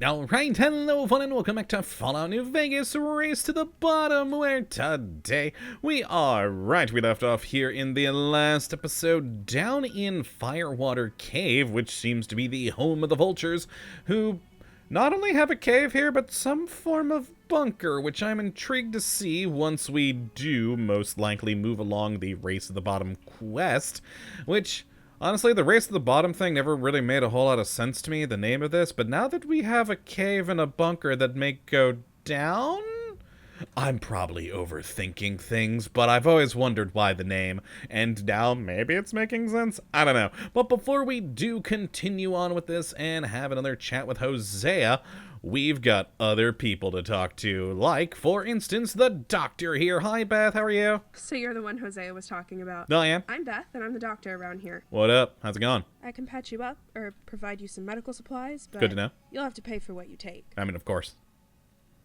Alright, hello fun and welcome back to Fallout New Vegas Race to the Bottom, where today we we left off here in the last episode down in Firewater Cave, which seems to be the home of the vultures, who not only have a cave here, but some form of bunker, which I'm intrigued to see once we do most likely move along the Race to the Bottom quest, which... honestly, the Race to the Bottom thing never really made a whole lot of sense to me, the name of this, but now that we have a cave and a bunker that may go down? I'm probably overthinking things, but I've always wondered why the name, and now maybe it's making sense? I don't know. But before we do continue on with this and have another chat with Hosea, we've got other people to talk to, like, for instance, the doctor here. Hi, Beth, how are you? So you're the one Hosea was talking about. Oh, yeah? I'm Beth, and I'm the doctor around here. What up? How's it going? I can patch you up, or provide you some medical supplies, but Good to know. you'll have to pay for what you take. I mean, of course.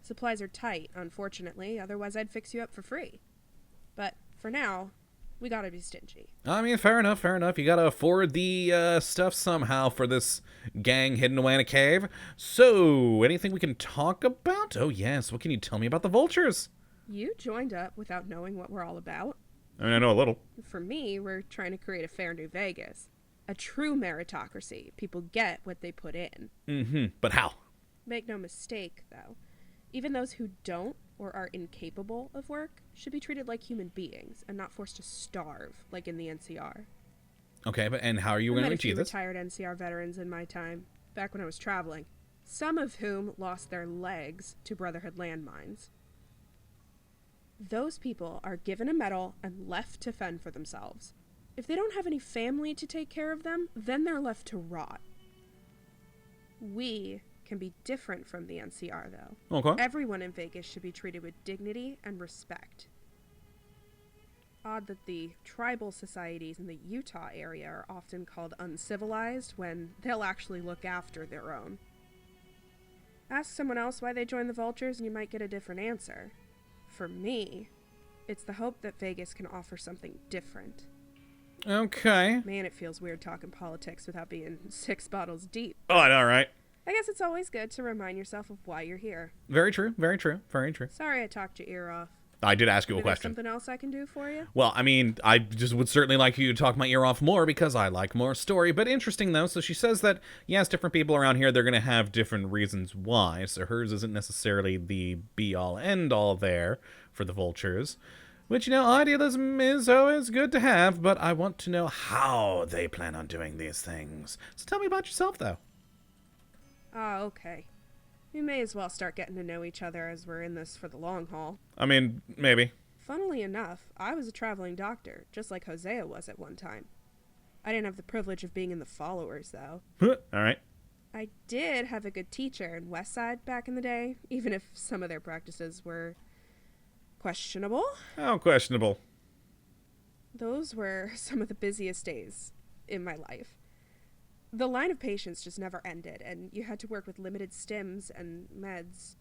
Supplies are tight, unfortunately, otherwise I'd fix you up for free. But for now, we gotta be stingy. I mean, fair enough, fair enough. You gotta afford the stuff somehow for this gang hidden away in a cave. So, anything we can talk about? Oh, yes. What can you tell me about the vultures? You joined up without knowing what we're all about. I mean, I know a little. For me, we're trying to create a fair New Vegas. A true meritocracy. People get what they put in. Mm-hmm. But how? Make no mistake, though. Even those who don't or are incapable of work should be treated like human beings and not forced to starve like in the NCR. Okay, but and how are you going to achieve this? Retired NCR veterans in my time, back when I was traveling, some of whom lost their legs to Brotherhood landmines. Those people are given a medal and left to fend for themselves. If they don't have any family to take care of them, then they're left to rot. We can be different from the NCR, though. Okay. Everyone in Vegas should be treated with dignity and respect. Odd that the tribal societies in the Utah area are often called uncivilized when they'll actually look after their own. Ask someone else why they joined the Vultures and you might get a different answer. For me, it's the hope that Vegas can offer something different. Okay. Man, it feels weird talking politics without being 6 bottles deep. Oh, I know, right? I guess it's always good to remind yourself of why you're here. Very true, very true, very true. Sorry I talked your ear off. I did ask you a Maybe question. There's something else I can do for you? Well, I mean, I just would certainly like you to talk my ear off more because I like more story. But interesting, though. So she says that, yes, different people around here, they're going to have different reasons why. So hers isn't necessarily the be-all, end-all there for the vultures. Which, you know, idealism is always good to have, but I want to know how they plan on doing these things. So tell me about yourself, though. Ah, okay. We may as well start getting to know each other as we're in this for the long haul. I mean, maybe. Funnily enough, I was a traveling doctor, just like Hosea was at one time. I didn't have the privilege of being in the followers, though. All right. I did have a good teacher in Westside back in the day, even if some of their practices were questionable. How questionable? Those were some of the busiest days in my life. The line of patients just never ended, and you had to work with limited stims and meds.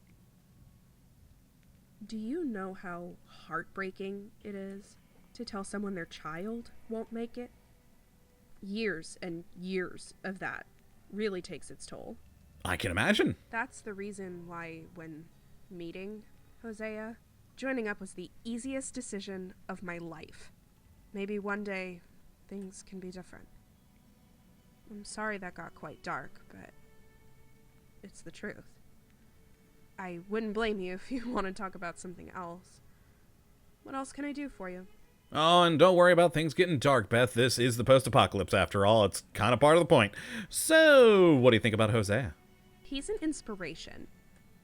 Do you know how heartbreaking it is to tell someone their child won't make it? Years and years of that really takes its toll. I can imagine. That's the reason why when meeting Hosea, joining up was the easiest decision of my life. Maybe one day things can be different. I'm sorry that got quite dark, but it's the truth. I wouldn't blame you if you want to talk about something else. What else can I do for you? Oh, and don't worry about things getting dark, Beth. This is the post-apocalypse after all. It's kind of part of the point. So, what do you think about Hosea? He's an inspiration.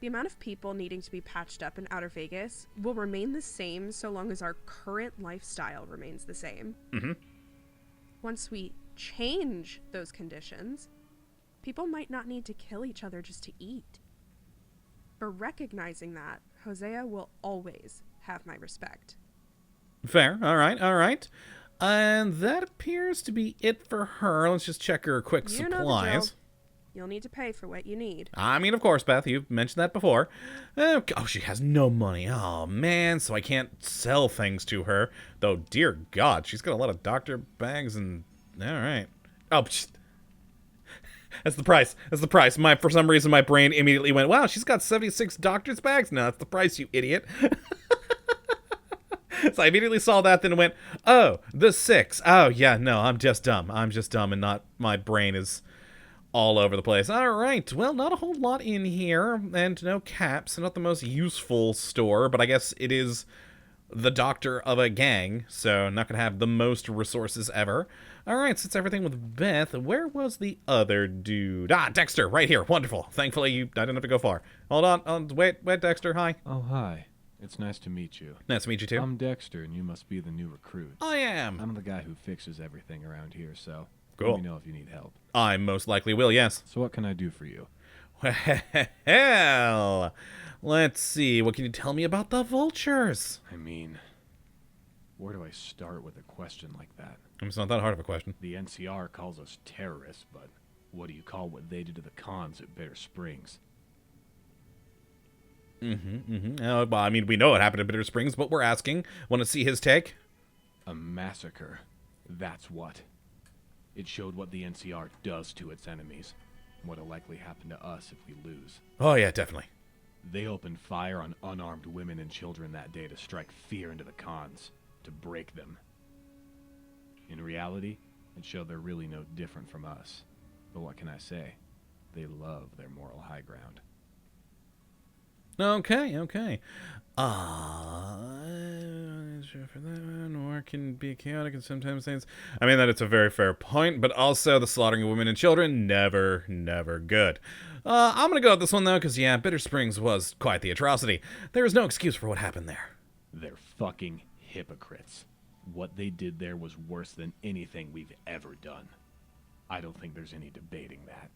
The amount of people needing to be patched up in Outer Vegas will remain the same so long as our current lifestyle remains the same. Mm-hmm. Once we change those conditions, people might not need to kill each other just to eat. For recognizing that, Hosea will always have my respect. Fair. All right, all right. And that appears to be it for her. Let's just check her quick You know the supplies. drill. You'll need to pay for what you need. I mean, of course, Beth, you've mentioned that before. Oh, she has no money. Oh, man, so I can't sell things to her. Though, dear God, she's got a lot of doctor bags and... All right. Oh, That's the price. That's the price. For some reason, my brain immediately went, wow, she's got 76 doctor's bags? No, that's the price, you idiot. So I immediately saw that, then went, oh, the 6. Oh, yeah, no, I'm just dumb. I'm just dumb and not, my brain is all over the place. All right, well, not a whole lot in here, and no caps, not the most useful store, but I guess it is the doctor of a gang, so not gonna have the most resources ever. All right, so it's everything with Beth. Where was the other dude? Ah, Dexter, right here. Wonderful. Thankfully, I didn't have to go far. Hold on. Wait, Dexter. Hi. Oh, hi. It's nice to meet you. Nice to meet you, too. I'm Dexter, and you must be the new recruit. I am. I'm the guy who fixes everything around here, so Cool. let me know if you need help. I most likely will, yes. So what can I do for you? Well, let's see. What can you tell me about the vultures? I mean, where do I start with a question like that? It's not that hard of a question. The NCR calls us terrorists, but what do you call what they did to the cons at Bitter Springs? Well, I mean, we know what happened at Bitter Springs, but we're asking. Want to see his take? A massacre. That's what. It showed what the NCR does to its enemies. What'll likely happen to us if we lose. Oh, yeah, definitely. They opened fire on unarmed women and children that day to strike fear into the cons, to break them. In reality, it showed they're really no different from us. But what can I say? They love their moral high ground. Okay. For that one, war can be chaotic and sometimes things. I mean, that it's a very fair point, but also the slaughtering of women and children, never good. I'm gonna go with this one, though, because, yeah, Bitter Springs was quite the atrocity. There is no excuse for what happened there. They're fucking hypocrites. What they did there was worse than anything we've ever done. I don't think there's any debating that.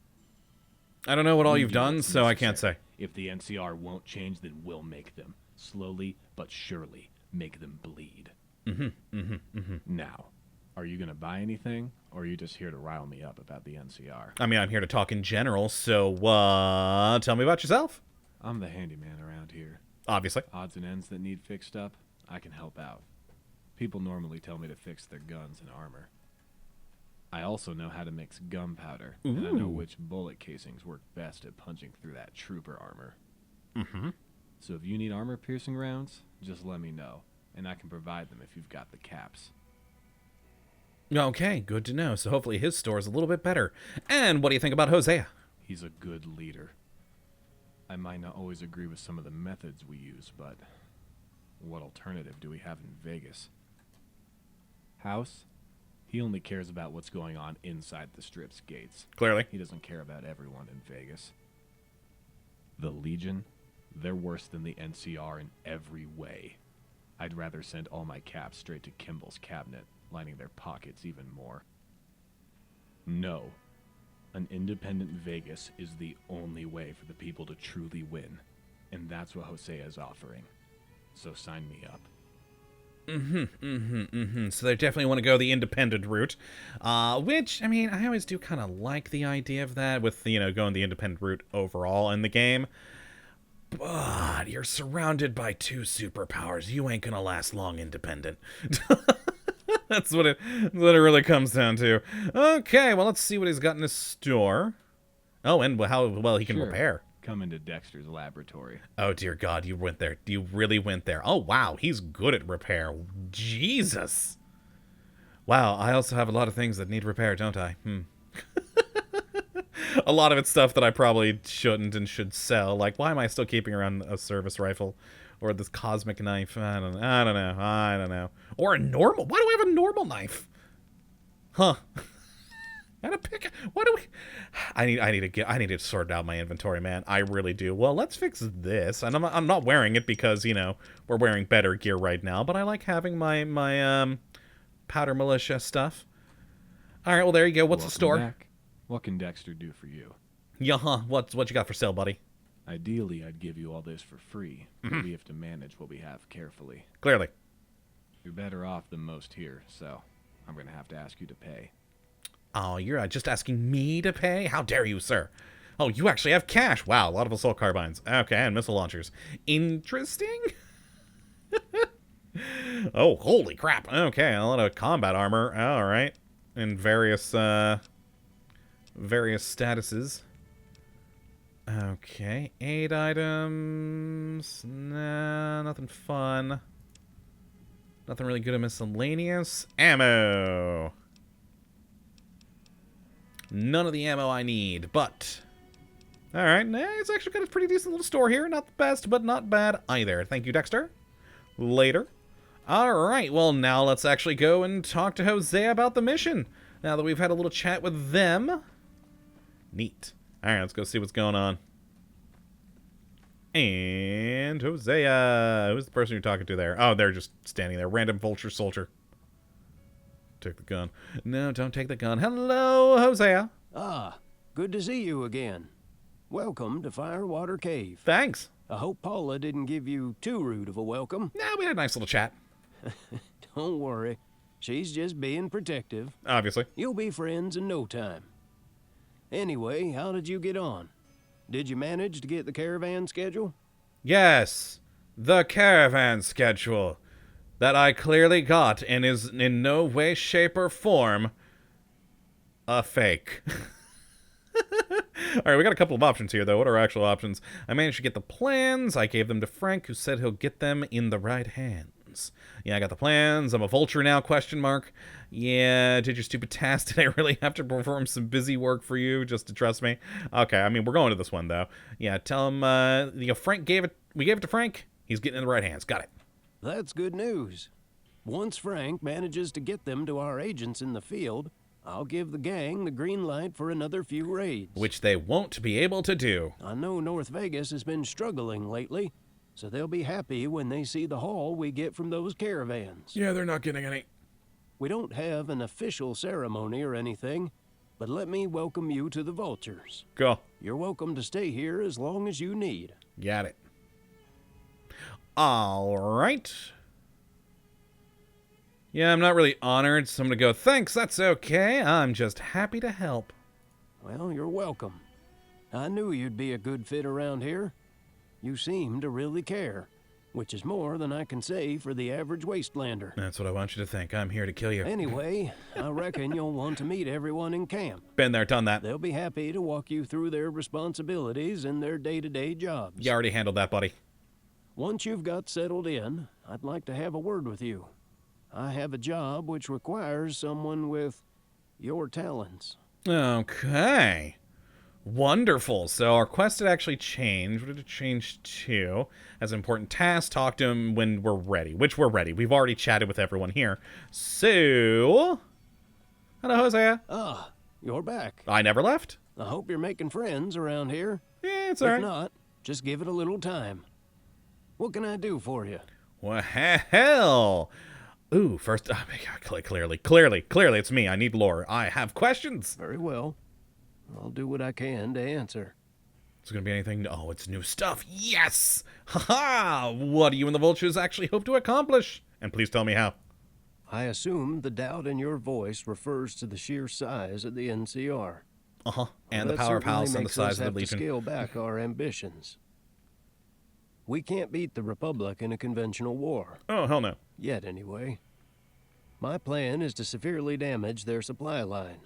I don't know what all We you've do done, what's so I can't say. necessary. If the NCR won't change, then we'll make them. Slowly but surely make them bleed. Now, are you going to buy anything, or are you just here to rile me up about the NCR? I mean, I'm here to talk in general, so, tell me about yourself. I'm the handyman around here. Obviously. Odds and ends that need fixed up, I can help out. People normally tell me to fix their guns and armor. I also know how to mix gunpowder, and I know which bullet casings work best at punching through that trooper armor. So if you need armor-piercing rounds, just let me know, and I can provide them if you've got the caps. Okay, good to know. So hopefully his store is a little bit better. And what do you think about Hosea? He's a good leader. I might not always agree with some of the methods we use, but what alternative do we have in Vegas? House? He only cares about what's going on inside the Strip's gates. Clearly. He doesn't care about everyone in Vegas. The Legion? They're worse than the NCR in every way. I'd rather send all my caps straight to Kimball's cabinet, lining their pockets even more. No. An independent Vegas is the only way for the people to truly win. And that's what Hosea is offering. So sign me up. So they definitely want to go the independent route, which, I mean, I always do kind of like the idea of that with, going the independent route overall in the game. But you're surrounded by 2 superpowers. You ain't gonna last long independent. That's what it really comes down to. Okay, well, let's see what he's got in his store. Oh, and how well he can repair. Come into Dexter's laboratory. Oh, dear God, you went there. You really went there. Oh, wow, he's good at repair. Jesus. Wow, I also have a lot of things that need repair, don't I? A lot of it's stuff that I probably shouldn't and should sell. Like, why am I still keeping around a service rifle? Or this cosmic knife? I don't know. Or a normal... Why do I have a normal knife? Huh. And a pick... What do we... I need to sort out my inventory, man. I really do. Well, let's fix this. And I'm not wearing it because, we're wearing better gear right now. But I like having my powder militia stuff. All right, well, there you go. What's the store? Back. What can Dexter do for you? What you got for sale, buddy? Ideally, I'd give you all this for free, but we have to manage what we have carefully. Clearly. You're better off than most here, so I'm going to have to ask you to pay. Oh, you're just asking me to pay? How dare you, sir? Oh, you actually have cash. Wow, a lot of assault carbines. Okay, and missile launchers. Interesting. Oh, holy crap. Okay, a lot of combat armor. All right. And various various statuses. Okay, 8 items. Nah, nothing fun. Nothing really good at miscellaneous. Ammo. None of the ammo I need, but... Alright, nah, it's actually got a pretty decent little store here. Not the best, but not bad either. Thank you, Dexter. Later. Alright, well, now let's actually go and talk to Hosea about the mission. Now that we've had a little chat with them. Neat. Alright, let's go see what's going on. And Hosea. Who's the person you're talking to there? Oh, they're just standing there. Random vulture soldier. Take the gun. No, don't take the gun. Hello, Hosea. Ah, good to see you again. Welcome to Firewater Cave. Thanks. I hope Paula didn't give you too rude of a welcome. Nah, we had a nice little chat. Don't worry. She's just being protective. Obviously. You'll be friends in no time. Anyway, how did you get on? Did you manage to get the caravan schedule? Yes, the caravan schedule that I clearly got and is in no way, shape, or form a fake. Alright, we got a couple of options here, though. What are actual options? I managed to get the plans. I gave them to Frank, who said he'll get them in the right hands. Yeah, I got the plans. I'm a vulture now, question mark. Yeah, did your stupid task. Did I really have to perform some busy work for you just to trust me? Okay, I mean, we're going to this one, though. Yeah, tell him, Frank gave it... We gave it to Frank. He's getting in the right hands. Got it. That's good news. Once Frank manages to get them to our agents in the field, I'll give the gang the green light for another few raids. Which they won't be able to do. I know North Vegas has been struggling lately, so they'll be happy when they see the haul we get from those caravans. Yeah, they're not getting any. We don't have an official ceremony or anything, but let me welcome you to the Vultures. Go. You're welcome to stay here as long as you need. Got it. All right. Yeah, I'm not really honored, so I'm going to go, thanks, that's okay. I'm just happy to help. Well, you're welcome. I knew you'd be a good fit around here. You seem to really care, which is more than I can say for the average wastelander. That's what I want you to think. I'm here to kill you. Anyway, I reckon you'll want to meet everyone in camp. Been there, done that. They'll be happy to walk you through their responsibilities and their day-to-day jobs. You already handled that, buddy. Once you've got settled in, I'd like to have a word with you. I have a job which requires someone with your talents. Okay. Wonderful. So our quest had actually changed. What did it change to? As an important task, talk to him when we're ready. Which we're ready. We've already chatted with everyone here. So... Hello, Hosea. Ah, you're back. I never left. I hope you're making friends around here. Yeah, it's If alright. not, just give it a little time. What can I do for you? Well, hell. Ooh, first... Oh, my God, clearly, it's me. I need lore. I have questions. Very well. I'll do what I can to answer. Is there going to be anything? Oh, it's new stuff. Yes! Haha! What do you and the Vultures actually hope to accomplish? And please tell me how. I assume the doubt in your voice refers to the sheer size of the NCR. Uh-huh. And Well, the that powerhouse certainly and the makes size us of have the to Legion. scale back our ambitions. We can't beat the Republic in a conventional war. Oh, hell no. Yet, anyway. My plan is to severely damage their supply line.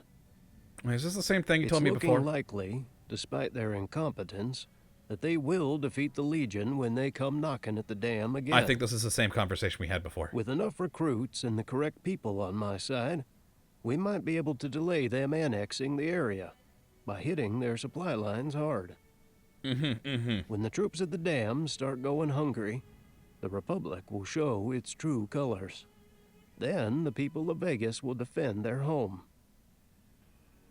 Wait, is this the same thing you told me It's before? looking likely, despite their incompetence, that they will defeat the Legion when they come knocking at the dam again. I think this is the same conversation we had before. With enough recruits and the correct people on my side, we might be able to delay them annexing the area by hitting their supply lines hard. When the troops at the dam start going hungry, the Republic will show its true colors. Then the people of Vegas will defend their home.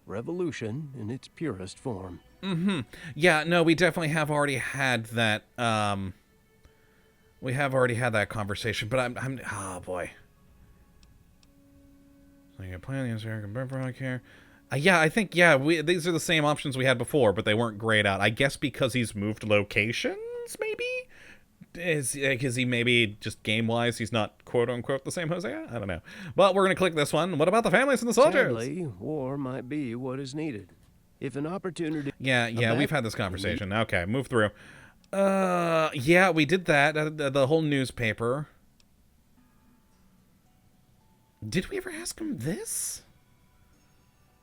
Revolution in its purest form. Yeah, no, we definitely have already had that, we have already had that conversation, but I'm oh boy. So you plan the answer, confirm for care. Yeah, I think, yeah, these are the same options we had before, but they weren't grayed out. I guess because he's moved locations, maybe? Is he maybe just game-wise, he's not quote-unquote the same Hosea? I don't know. But we're going to click this one. What about the families and the soldiers? Sadly, war might be what is needed. If an opportunity... Yeah, we've had this conversation. Okay, move through. Yeah, we did that. The whole newspaper. Did we ever ask him this?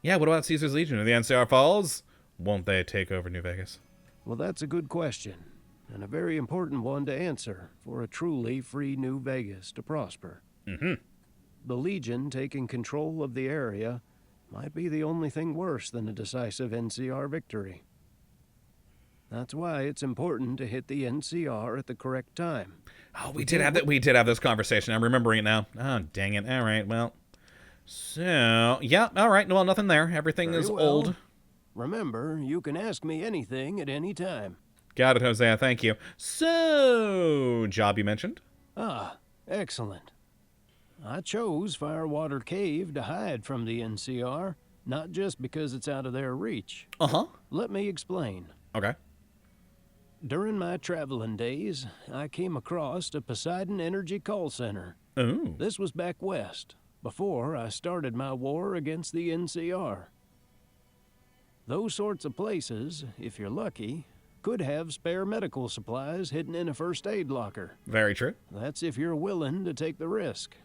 Yeah, what about Caesar's Legion? If the NCR falls, won't they take over New Vegas? Well, that's a good question, and a very important one to answer for a truly free New Vegas to prosper. Mm-hmm. The Legion taking control of the area might be the only thing worse than a decisive NCR victory. That's why it's important to hit the NCR at the correct time. Oh, we did have this conversation. I'm remembering it now. Oh, dang it. All right, well. So, yeah, all right. Well, nothing there. Everything Very is well. old. Remember, you can ask me anything at any time. Got it, Hosea. Thank you. So, job you mentioned? Ah, excellent. I chose Firewater Cave to hide from the NCR, not just because it's out of their reach. Uh-huh. Let me explain. Okay. During my traveling days, I came across a Poseidon Energy call center. Ooh. This was back west, before I started my war against the NCR. Those sorts of places, if you're lucky, could have spare medical supplies hidden in a first aid locker. Very true. That's if you're willing to take the risk.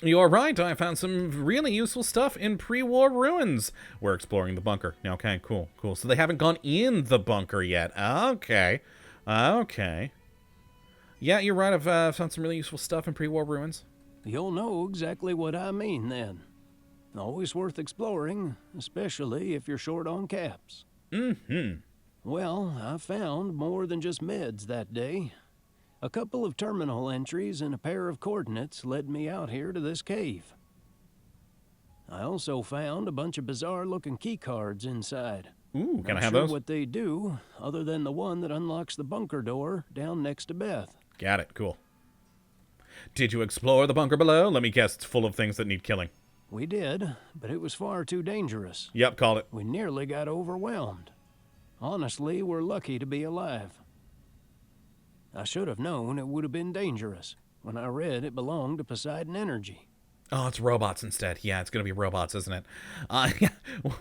You're right. I found some really useful stuff in pre-war ruins. We're exploring the bunker. Okay, cool, cool. So they haven't gone in the bunker yet. Okay. Okay. Yeah, you're right. I've found some really useful stuff in pre-war ruins. You'll know exactly what I mean then. Always worth exploring, especially if you're short on caps. Mm-hmm. Well, I found more than just meds that day. A couple of terminal entries and a pair of coordinates led me out here to this cave. I also found a bunch of bizarre-looking key cards inside. Ooh, can I have Not sure those? what they do, other than the one that unlocks the bunker door down next to Beth. Got it. Cool. Did you explore the bunker below? Let me guess, it's full of things that need killing. We did, but it was far too dangerous. Yep, called it. We nearly got overwhelmed. Honestly, we're lucky to be alive. I should have known it would have been dangerous when I read it belonged to Poseidon Energy. Oh, it's robots instead. Yeah, it's going to be robots, isn't it?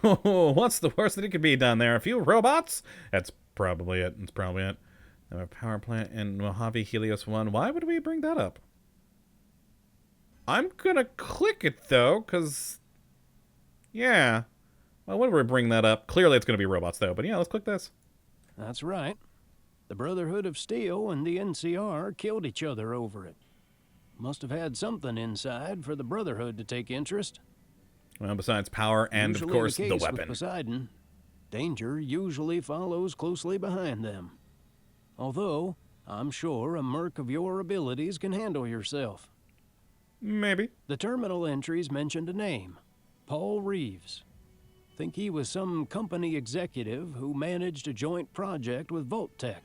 What's the worst that it could be down there? A few robots? That's probably it. That's probably it. A power plant in Mojave Helios 1. Why would we bring that up? I'm going to click it, though, because... Yeah. Why would we bring that up? Clearly it's going to be robots, though. But yeah, let's click this. That's right. The Brotherhood of Steel and the NCR killed each other over it. Must have had something inside for the Brotherhood to take interest. Well, besides power and, Usually of course, the the case with weapon. Poseidon, danger usually follows closely behind them. Although, I'm sure a merc of your abilities can handle yourself. Maybe. The terminal entries mentioned a name, Paul Reeves. Think he was some company executive who managed a joint project with Voltec.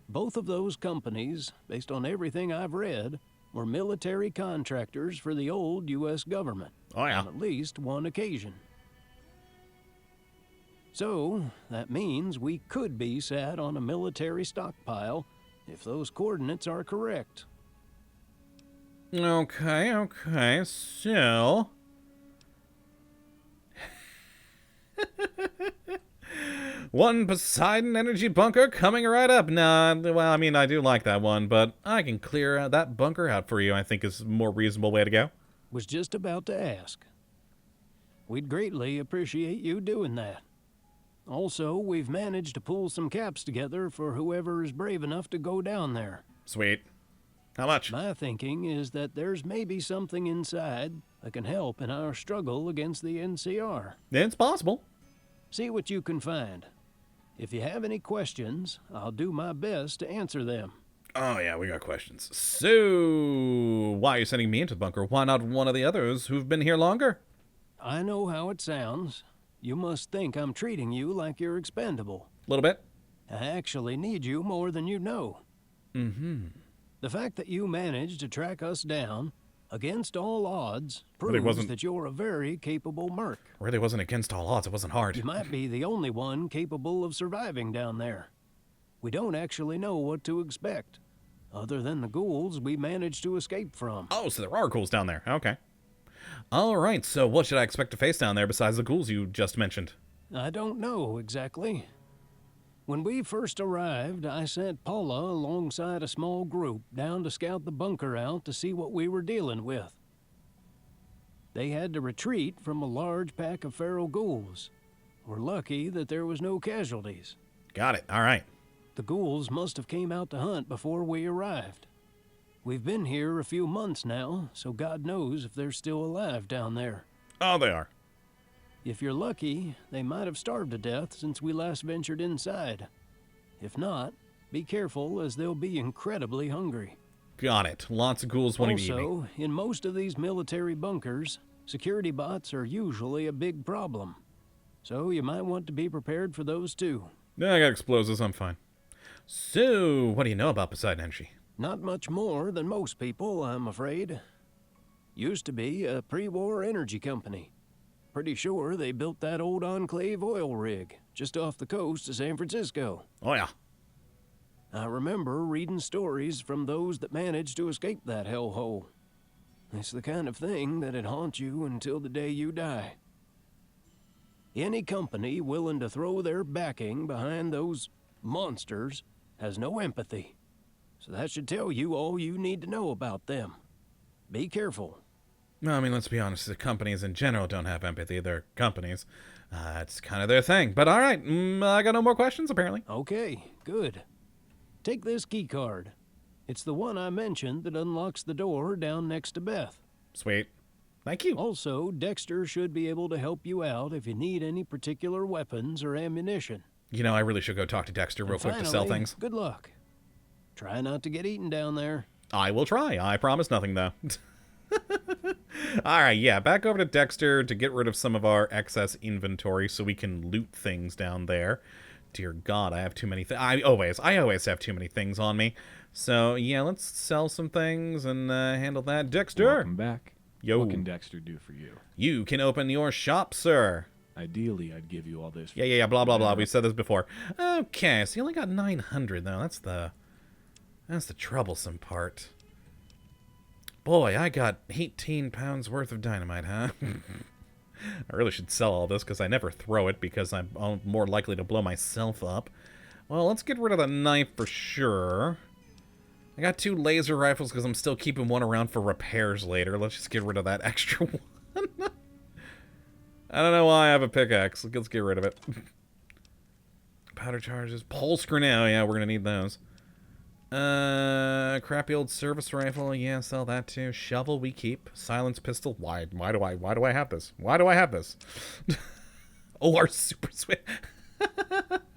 Both of those companies, based on everything I've read, were military contractors for the old U.S. government. Oh, yeah. On at least one occasion. So, that means we could be sat on a military stockpile if those coordinates are correct. Okay, so... One Poseidon Energy bunker coming right up. Nah, well, I mean, I do like that one, but I can clear that bunker out for you, I think is a more reasonable way to go. Was just about to ask. We'd greatly appreciate you doing that. Also, we've managed to pull some caps together for whoever is brave enough to go down there. Sweet. How much? My thinking is that there's maybe something inside that can help in our struggle against the NCR. It's possible. See what you can find. If you have any questions, I'll do my best to answer them. Oh, yeah, we got questions. So, why are you sending me into the bunker? Why not one of the others who've been here longer? I know how it sounds. You must think I'm treating you like you're expendable. A little bit. I actually need you more than you know. Mm-hmm. The fact that you managed to track us down, against all odds, Really proves wasn't- that you're a very capable merc. Really wasn't against all odds. It wasn't hard. You might be the only one capable of surviving down there. We don't actually know what to expect, other than the ghouls we managed to escape from. Oh, so there are ghouls down there. Okay. All right, so what should I expect to face down there besides the ghouls you just mentioned? I don't know exactly. When we first arrived, I sent Paula alongside a small group down to scout the bunker out to see what we were dealing with. they had to retreat from a large pack of feral ghouls. We're lucky that there was no casualties. Got it. All right. The ghouls must have came out to hunt before we arrived. We've been here a few months now, so God knows if they're still alive down there. Oh, they are. If you're lucky, they might have starved to death since we last ventured inside. If not, be careful as they'll be incredibly hungry. Got it. Lots of ghouls wanting to eat me. Also, in most of these military bunkers, security bots are usually a big problem. So you might want to be prepared for those too. No, I got explosives. I'm fine. So, what do you know about Poseidon Energy? Not much more than most people, I'm afraid. Used to be a pre-war energy company. Pretty sure they built that old Enclave oil rig just off the coast of San Francisco. Oh, yeah. I remember reading stories from those that managed to escape that hellhole. It's the kind of thing that'd haunt you until the day you die. Any company willing to throw their backing behind those monsters has no empathy. So that should tell you all you need to know about them. Be careful. No, I mean, let's be honest. The companies in general don't have empathy. They're companies. It's kind of their thing. But all right, I got no more questions, apparently. Okay, good. Take this key card. It's the one I mentioned that unlocks the door down next to Beth. Sweet. Thank you. Also, Dexter should be able to help you out if you need any particular weapons or ammunition. You know, I really should go talk to Dexter real quick to sell Finally, things. Good luck. Try not to get eaten down there. I will try. I promise nothing, though. All right, yeah, back over to Dexter to get rid of some of our excess inventory so we can loot things down there. Dear God, I have too many things. I always have too many things on me. So, yeah, let's sell some things and handle that. Dexter! Welcome back. Yo. What can Dexter do for you? You can open your shop, sir. Ideally, I'd give you all this. Yeah, blah, blah, blah. We've said this before. Okay, so you only got 900, though. That's the troublesome part. Boy, I got 18 pounds worth of dynamite, huh? I really should sell all this because I never throw it because I'm more likely to blow myself up. Well, let's get rid of the knife for sure. I got 2 laser rifles because I'm still keeping one around for repairs later. Let's just get rid of that extra one. I don't know why I have a pickaxe. Let's get rid of it. Powder charges. Pulse grenade. Yeah, we're going to need those. Crappy old service rifle. Yeah, sell that too. Shovel we keep. Silence pistol. Why do I have this? Why do I have this? Oh, our super sweep.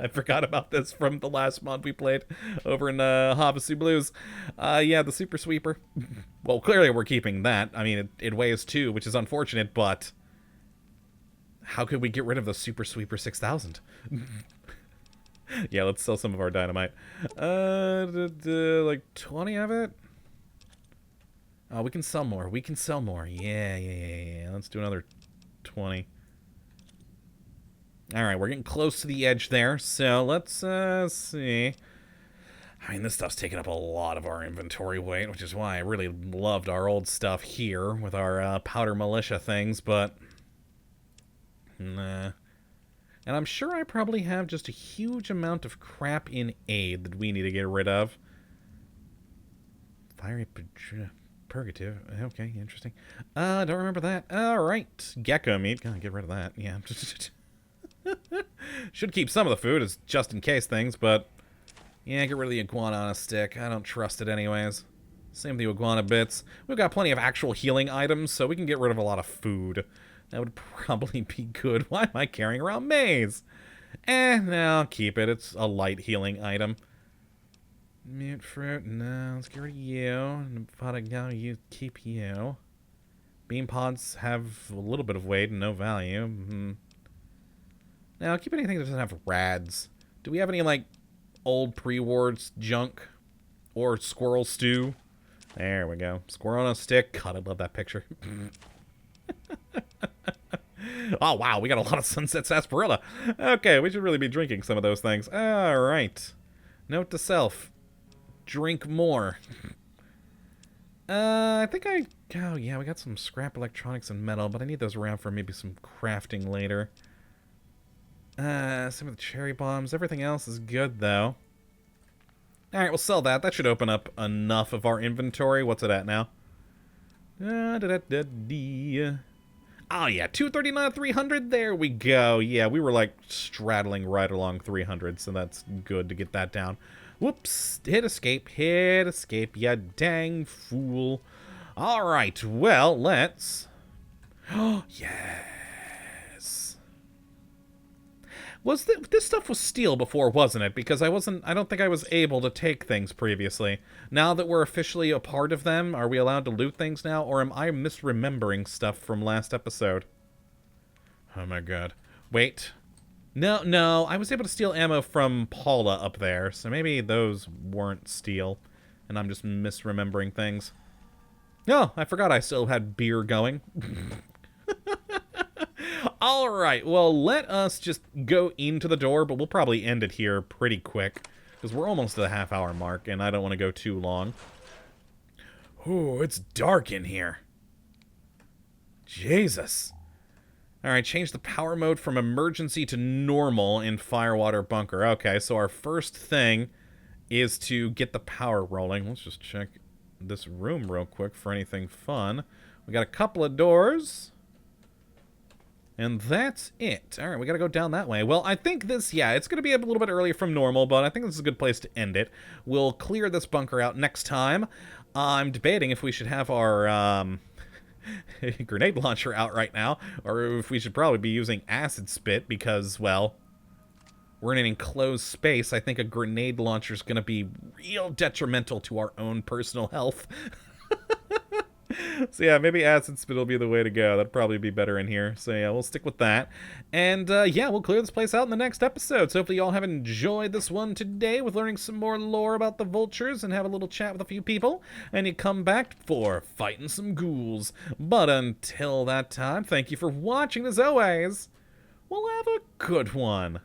I forgot about this from the last mod we played over in Havasu Blues. Yeah, the super sweeper. Well, clearly we're keeping that. I mean, it weighs 2, which is unfortunate, but how could we get rid of the super sweeper 6000? Yeah, let's sell some of our dynamite. Like 20 of it? Oh, we can sell more. We can sell more. Yeah. Let's do another 20. Alright, we're getting close to the edge there, so let's see. I mean, this stuff's taking up a lot of our inventory weight, which is why I really loved our old stuff here with our powder militia things, but nah. And I'm sure I probably have just a huge amount of crap in aid that we need to get rid of. Fiery purgative. Okay, interesting. Don't remember that. Alright. Gecko meat. Gotta get rid of that. Yeah. Should keep some of the food as just in case things, but yeah, get rid of the iguana on a stick. I don't trust it anyways. Same with the iguana bits. We've got plenty of actual healing items, so we can get rid of a lot of food. That would probably be good. Why am I carrying around maize? No, I'll keep it. It's a light healing item. Mute fruit, no, let's get rid of you. No, you keep you. Bean pods have a little bit of weight and no value. Now, I'll keep anything that doesn't have rads. Do we have any, like, old pre-wars junk? Or squirrel stew? There we go. Squirrel on a stick. God, I love that picture. Oh, wow, we got a lot of Sunset Sarsaparilla. Okay, we should really be drinking some of those things. All right. Note to self. Drink more. I think oh, yeah, we got some scrap electronics and metal, but I need those around for maybe some crafting later. Some of the cherry bombs. Everything else is good, though. All right, we'll sell that. That should open up enough of our inventory. What's it at now? Oh, yeah, 239, 300. There we go. Yeah, we were, like, straddling right along 300, so that's good to get that down. Whoops. Hit escape. Hit escape. Ya dang fool. All right. Well, let's... Oh, yes. This stuff was steel before, wasn't it? Because I don't think I was able to take things previously. Now that we're officially a part of them, are we allowed to loot things now? Or am I misremembering stuff from last episode? Oh my god. Wait. No, I was able to steal ammo from Paula up there, so maybe those weren't steel, and I'm just misremembering things. No, I forgot I still had beer going. Alright, well, let us just go into the door, but we'll probably end it here pretty quick, because we're almost at the half-hour mark, and I don't want to go too long. Ooh, it's dark in here. Jesus. Alright, change the power mode from emergency to normal in Firewater Bunker. Okay, so our first thing is to get the power rolling. Let's just check this room real quick for anything fun. We got a couple of doors. And that's it. All right, we got to go down that way. Well, I think this, yeah, it's going to be a little bit earlier from normal, but I think this is a good place to end it. We'll clear this bunker out next time. I'm debating if we should have our grenade launcher out right now, or if we should probably be using acid spit because, well, we're in an enclosed space. I think a grenade launcher is going to be real detrimental to our own personal health. So yeah, maybe acid spit will be the way to go. That'd probably be better in here. So yeah, we'll stick with that. And yeah, we'll clear this place out in the next episode. So hopefully y'all have enjoyed this one today with learning some more lore about the vultures and have a little chat with a few people. And you come back for fighting some ghouls. But until that time, thank you for watching as always. We'll have a good one.